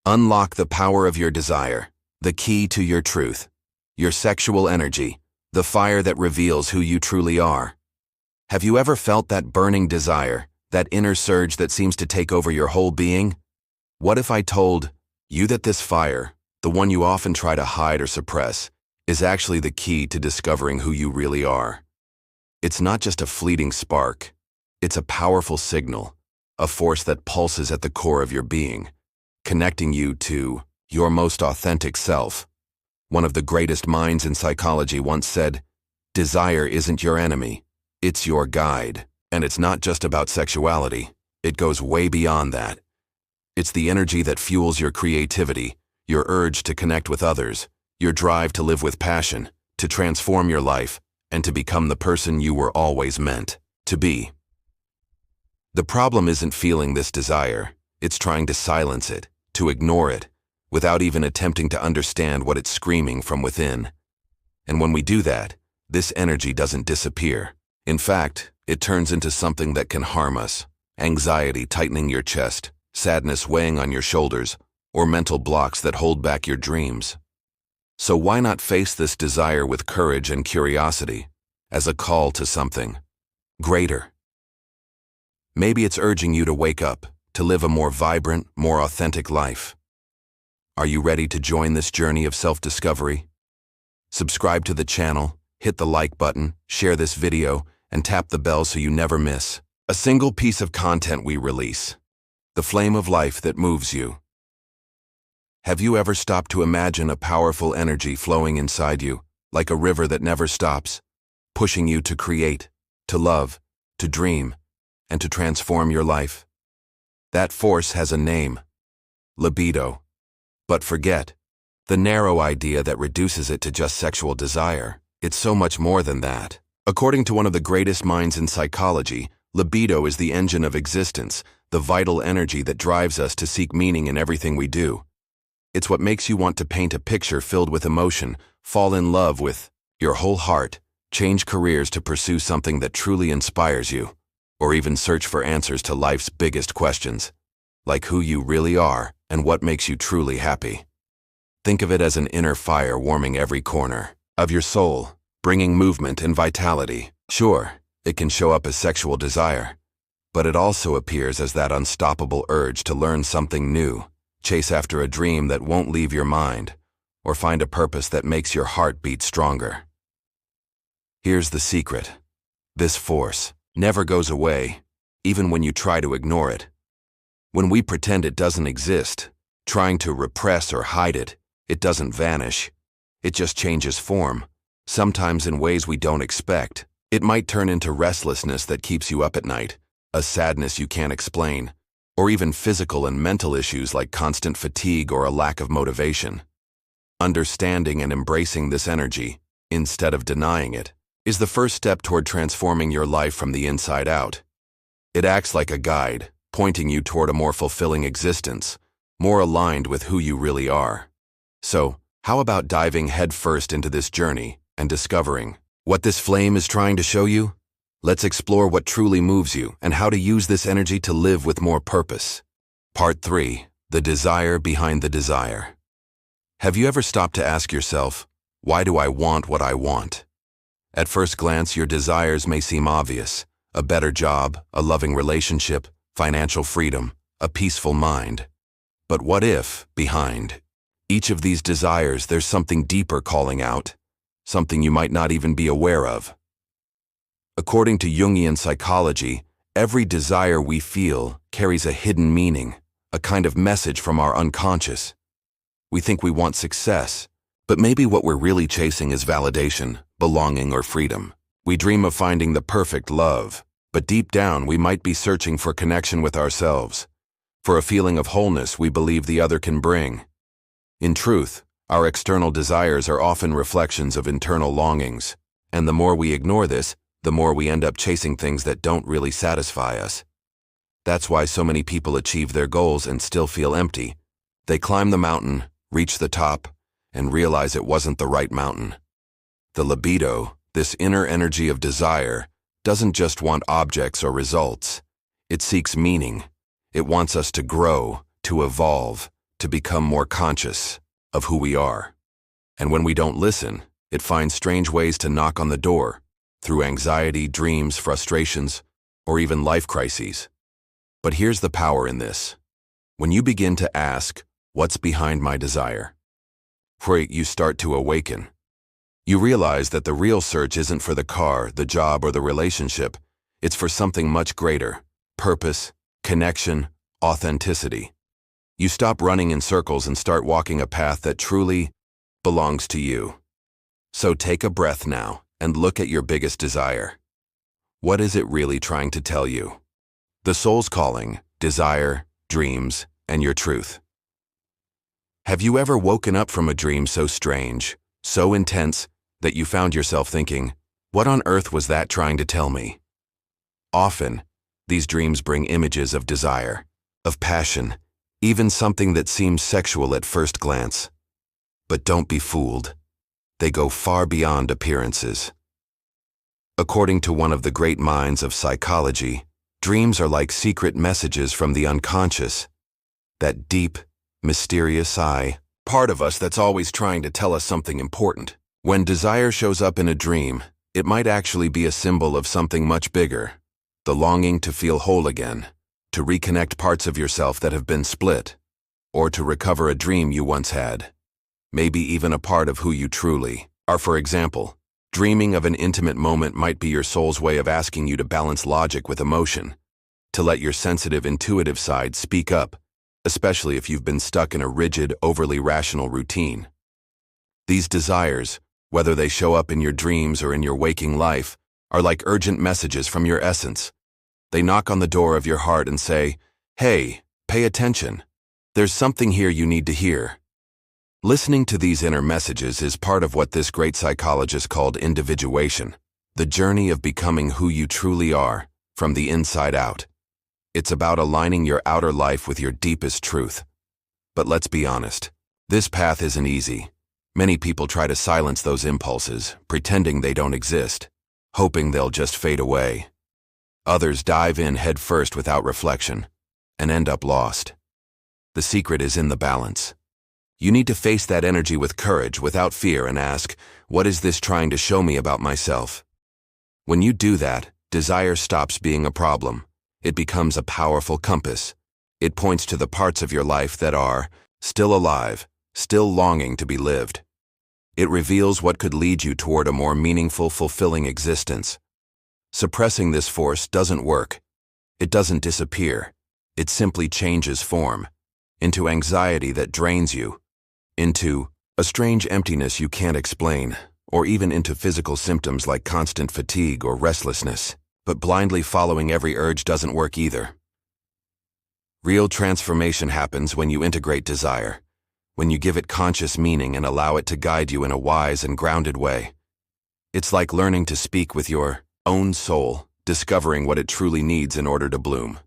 Unlock the power of your desire, the key to your truth, your sexual energy, the fire that reveals who you truly are. Have you ever felt that burning desire, that inner surge that seems to take over your whole being? What if I told you that this fire, the one you often try to hide or suppress, is actually the key to discovering who you really are? It's not just a fleeting spark. It's a powerful signal, a force that pulses at the core of your being, connecting you to your most authentic self. One of the greatest minds in psychology once said, "Desire isn't your enemy, it's your guide." And it's not just about sexuality. It goes way beyond that. It's the energy that fuels your creativity, your urge to connect with others, your drive to live with passion, to transform your life, and to become the person you were always meant to be. The problem isn't feeling this desire. It's trying to silence it, to ignore it, without even attempting to understand what it's screaming from within. And when we do that, this energy doesn't disappear. In fact, it turns into something that can harm us. Anxiety tightening your chest, sadness weighing on your shoulders, or mental blocks that hold back your dreams. So why not face this desire with courage and curiosity, as a call to something greater? Maybe it's urging you to wake up, to live a more vibrant, more authentic life. Are you ready to join this journey of self-discovery? Subscribe to the channel, hit the like button, share this video, and tap the bell so you never miss a single piece of content we release. The flame of life that moves you. Have you ever stopped to imagine a powerful energy flowing inside you, like a river that never stops, pushing you to create, to love, to dream, and to transform your life? That force has a name: libido. But forget the narrow idea that reduces it to just sexual desire. It's so much more than that. According to one of the greatest minds in psychology, libido is the engine of existence, the vital energy that drives us to seek meaning in everything we do. It's what makes you want to paint a picture filled with emotion, fall in love with your whole heart, change careers to pursue something that truly inspires you, or even search for answers to life's biggest questions, like who you really are and what makes you truly happy. Think of it as an inner fire warming every corner of your soul, bringing movement and vitality. Sure, it can show up as sexual desire, but it also appears as that unstoppable urge to learn something new, chase after a dream that won't leave your mind, or find a purpose that makes your heart beat stronger. Here's the secret. This force never goes away, even when you try to ignore it. When we pretend it doesn't exist, trying to repress or hide it, it doesn't vanish. It just changes form, sometimes in ways we don't expect. It might turn into restlessness that keeps you up at night, a sadness you can't explain, or even physical and mental issues like constant fatigue or a lack of motivation. Understanding and embracing this energy, instead of denying it, is the first step toward transforming your life from the inside out. It acts like a guide, pointing you toward a more fulfilling existence, more aligned with who you really are. So, how about diving headfirst into this journey and discovering what this flame is trying to show you? Let's explore what truly moves you and how to use this energy to live with more purpose. Part 3. The desire behind the desire. Have you ever stopped to ask yourself, why do I want what I want? At first glance, your desires may seem obvious: a better job, a loving relationship, financial freedom, a peaceful mind. But what if, behind each of these desires, there's something deeper calling out, something you might not even be aware of? According to Jungian psychology, every desire we feel carries a hidden meaning, a kind of message from our unconscious. We think we want success, but maybe what we're really chasing is validation, belonging, or freedom. We dream of finding the perfect love, but deep down we might be searching for connection with ourselves, for a feeling of wholeness we believe the other can bring. In truth, our external desires are often reflections of internal longings, and the more we ignore this, the more we end up chasing things that don't really satisfy us. That's why so many people achieve their goals and still feel empty. They climb the mountain, reach the top, and realize it wasn't the right mountain. The libido, this inner energy of desire, doesn't just want objects or results. It seeks meaning. It wants us to grow, to evolve, to become more conscious of who we are. And when we don't listen, it finds strange ways to knock on the door, through anxiety, dreams, frustrations, or even life crises. But here's the power in this. When you begin to ask, what's behind my desire? You start to awaken. You realize that the real search isn't for the car, the job, or the relationship. It's for something much greater: purpose, connection, authenticity. You stop running in circles and start walking a path that truly belongs to you. So take a breath now and look at your biggest desire. What is it really trying to tell you? The soul's calling, desire, dreams, and your truth. Have you ever woken up from a dream so strange, so intense, that you found yourself thinking, what on earth was that trying to tell me? Often, these dreams bring images of desire, of passion, even something that seems sexual at first glance. But don't be fooled. They go far beyond appearances. According to one of the great minds of psychology, dreams are like secret messages from the unconscious, that deep, mysterious part of us that's always trying to tell us something important. When desire shows up in a dream, it might actually be a symbol of something much bigger: the longing to feel whole again, to reconnect parts of yourself that have been split, or to recover a dream you once had, maybe even a part of who you truly are. For example, dreaming of an intimate moment might be your soul's way of asking you to balance logic with emotion, to let your sensitive, intuitive side speak up, especially if you've been stuck in a rigid, overly rational routine. These desires, whether they show up in your dreams or in your waking life, are like urgent messages from your essence. They knock on the door of your heart and say, hey, pay attention. There's something here you need to hear. Listening to these inner messages is part of what this great psychologist called individuation, the journey of becoming who you truly are, from the inside out. It's about aligning your outer life with your deepest truth. But let's be honest, this path isn't easy. Many people try to silence those impulses, pretending they don't exist, hoping they'll just fade away. Others dive in head first without reflection, and end up lost. The secret is in the balance. You need to face that energy with courage, without fear, and ask, what is this trying to show me about myself? When you do that, desire stops being a problem. It becomes a powerful compass. It points to the parts of your life that are still alive, still longing to be lived. It reveals what could lead you toward a more meaningful, fulfilling existence. Suppressing this force doesn't work. It doesn't disappear. It simply changes form, into anxiety that drains you, into a strange emptiness you can't explain, or even into physical symptoms like constant fatigue or restlessness. But blindly following every urge doesn't work either. Real transformation happens when you integrate desire, when you give it conscious meaning and allow it to guide you in a wise and grounded way. It's like learning to speak with your own soul, discovering what it truly needs in order to bloom.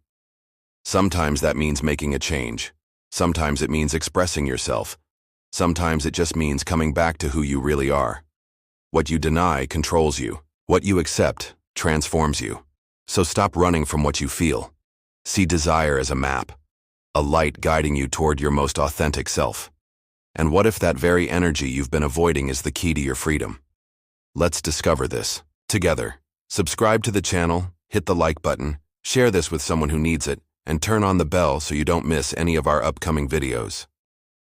Sometimes that means making a change. Sometimes it means expressing yourself. Sometimes it just means coming back to who you really are. What you deny controls you. What you accept transforms you. So stop running from what you feel. See desire as a map, a light guiding you toward your most authentic self. And what if that very energy you've been avoiding is the key to your freedom? Let's discover this together. Subscribe to the channel, hit the like button, share this with someone who needs it, and turn on the bell so you don't miss any of our upcoming videos.